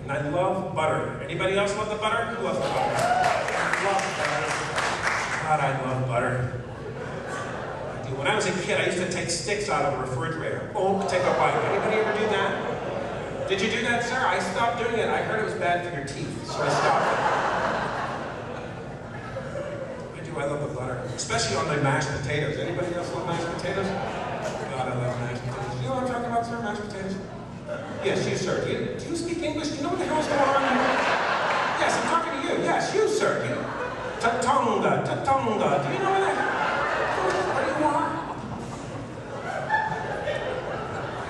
and I love butter. Anybody else love the butter? Who loves the butter? I love butter. God, I love butter. I do. When I was a kid, I used to take sticks out of the refrigerator. Oh, take a bite. Anybody ever do that? Did you do that, sir? I stopped doing it. I heard it was bad for your teeth, so I stopped. I love the butter, especially on my mashed potatoes. Anybody else love mashed potatoes? God, I love mashed potatoes. You know what I'm talking about, sir? Mashed potatoes? Yes, you, sir. Do you speak English? Do you know what the hell's going on here? Yes, I'm talking to you. Yes, you, sir. Tatonga, tatonga. Do you know what do you want?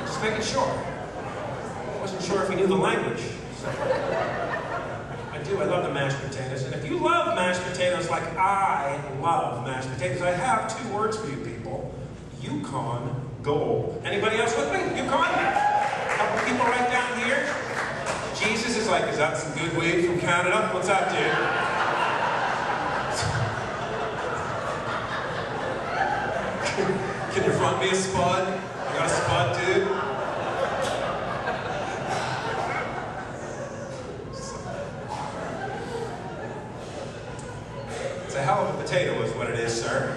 Just making sure. I wasn't sure if you knew the language. So. I love the mashed potatoes, and if you love mashed potatoes like I love mashed potatoes, I have 2 words for you people. Yukon Gold. Anybody else with me? Yukon? A couple people right down here. Jesus is like, is that some good weed from Canada? What's that, dude? Can you front me a spud? You got a spud, dude? A hell of a potato is what it is, sir.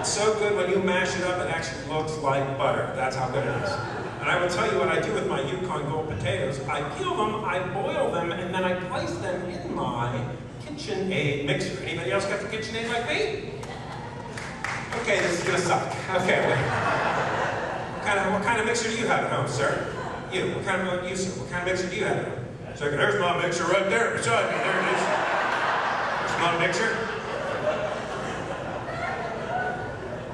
It's so good when you mash it up, it actually looks like butter. That's how good it is. And I will tell you what I do with my Yukon Gold potatoes. I peel them, I boil them, and then I place them in my KitchenAid mixer. Anybody else got the KitchenAid like me? Okay, this is gonna suck. Okay, wait. What kind of mixer do you have at home, sir? You, what kind of mixer do you have at home? So there's my mixer right there beside me. There it is. There's my mixer.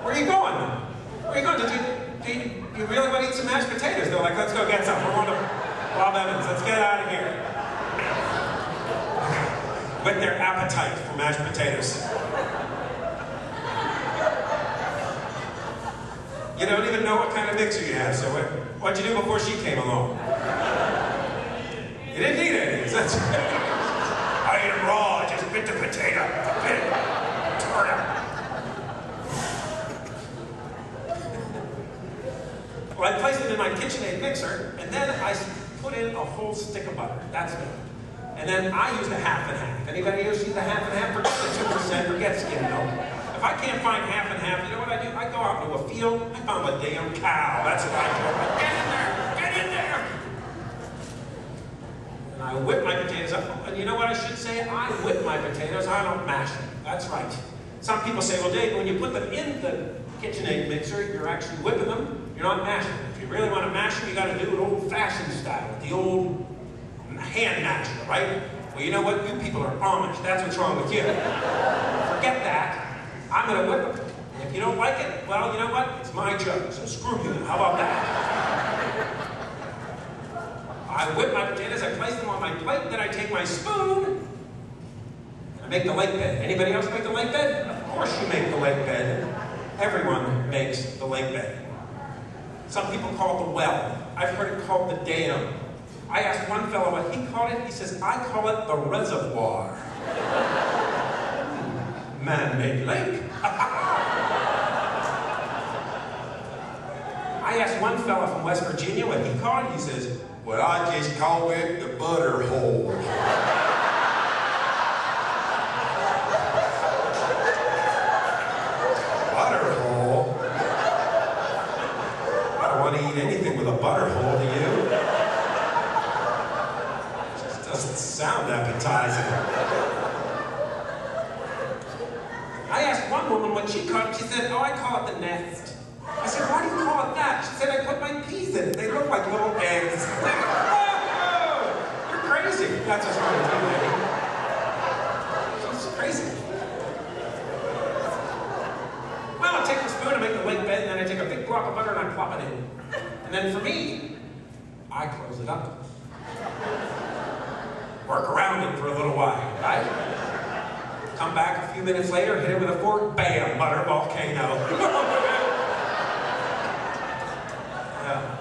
Where are you going? Where are you going? Do you really want to eat some mashed potatoes? They're like, let's go get some. We're going to Bob Evans. Let's get out of here. With their appetite for mashed potatoes. You don't even know what kind of mixer you have, so what'd you do before she came along? You didn't eat any of these, that's I ate them raw, just bit the potato, bit it, tore it up. Well, I placed it in my KitchenAid mixer, and then I put in a whole stick of butter. That's me. And then I used a half and half. Anybody else use the half and half? Forget the 2%, forget skim milk. If I can't find half and half, you know what I do? I go out into a field, I found a damn cow. That's what I do. Get in there! Get in there! And I whip my potatoes up. And you know what I should say? I whip my potatoes, I don't mash them. That's right. Some people say, well, Dave, when you put them in the KitchenAid mixer, you're actually whipping them, you're not mashing them. If you really want to mash them, you got to do it old-fashioned style, the old hand masher, right? Well, you know what? You people are Amish. That's what's wrong with you. Forget that. I'm going to whip them. And if you don't like it, well, you know what? It's my joke, so screw you. How about that? I whip my potatoes, I place them on my plate, then I take my spoon, and I make the lake bed. Anybody else make the lake bed? Of course you make the lake bed. Everyone makes the lake bed. Some people call it the well. I've heard it called the dam. I asked one fellow what he called it. He says, I call it the reservoir. Man-made lake. I asked one fellow from West Virginia what he called it. He says, well, I just call it the BUTTERHOLE. BUTTERHOLE? I don't want to eat anything with a butterhole, do you? It just doesn't sound appetizing. I asked one woman what she called it. She said, oh, I call it the nest. I said, why do you call it that? She said, I put my peas in it. They look like little eggs. Oh, you're crazy. That's just what I do, lady. She's crazy. Well, I take the spoon and make the lake bed, and then I take a big block of butter and I plop it in. And then for me, I close it up. Work around it for a little while, right? Come back a few minutes later, hit it with a fork, bam, butter volcano. Yeah.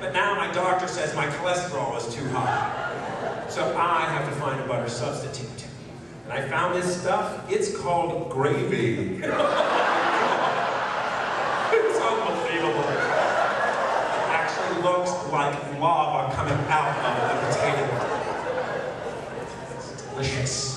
But now my doctor says my cholesterol is too high. So I have to find a butter substitute. And I found this stuff, it's called gravy. It's unbelievable. It actually looks like lava coming out of the potato. It's delicious.